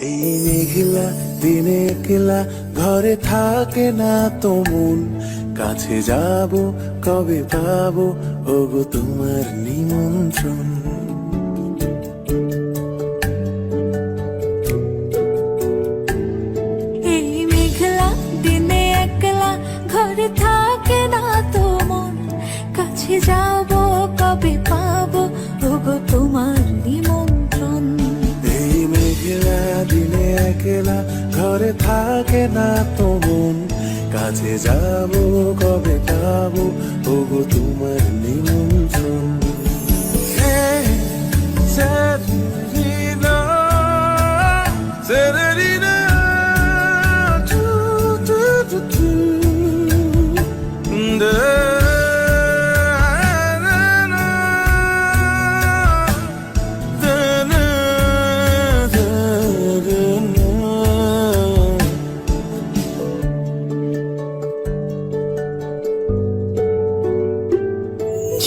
এই মেঘলা দিনে একলা ঘরে থাকে না তো মন, কাছে যাব কবে পাবো ওগো তোমার নিমন্ত্রণ। এই মেঘলা দিনে একলা ঘরে থাকে না তো মন, কাছে যাব কবে পাবো ওগো তোমার নিমন্ত্রণ। এই মেঘলা দিনে একলা ঘরে থাকে না তো মন, কাছে যাব কবে পাবো ওগো তোমার নিমন্ত্রণ। Serenina, Serenina, tu, tu, tu, tu.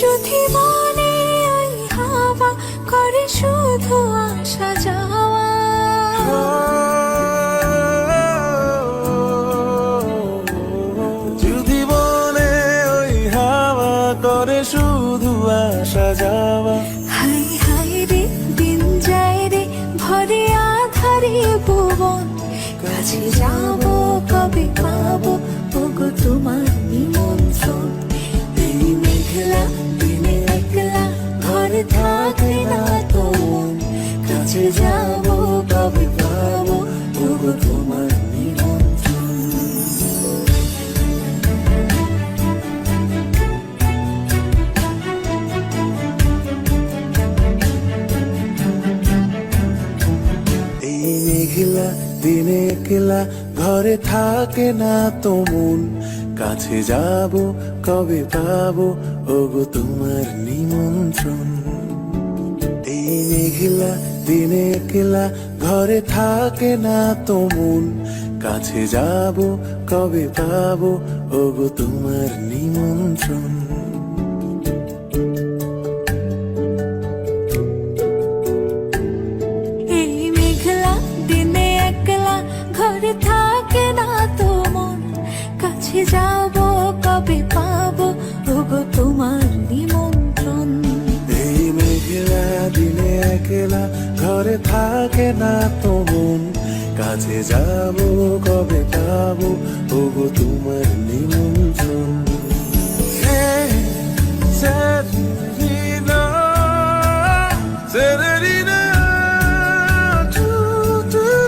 যদি মনে ওই হাওয়া করে শুধু আসা যাওয়া, যদি বলে ওই হাওয়া করে শুধু আসা যাওয়া, হাই হাই রে দিন যায় রে ভরে আধারে ভুবন, কাছে যাব কবে পাবো ওগো তোমার নিমন্ত্রণ। এই মেঘলা দিনে একলা ঘরে থাকে না তো মন, কাছে যাব কবে পাবো ওগো তোমার নিমন্ত্রণ। এই মেঘলা দিনে একলা ঘরে থাকে না তো মন, কাছে যাব কবে পাবো ওগো তোমার নিমন্ত্রণ। এই মেঘলা দিনে একলা ঘরে থাকে না তো মন, কাছে যাব কবে পাবো ওগো তোমার নিমন্ত্রণ। এই মেঘলা দিনে একলা ঘরে থাকে না তো মন, কাছে যাব কবে পাবো ওগো তোমার নিমন্ত্রণ। এই মেঘলা দিনে একলা ঘরে থাকে না তো মন, কাছে যাব কবে পাবো ওগো তোমার নিমন্ত্রণ।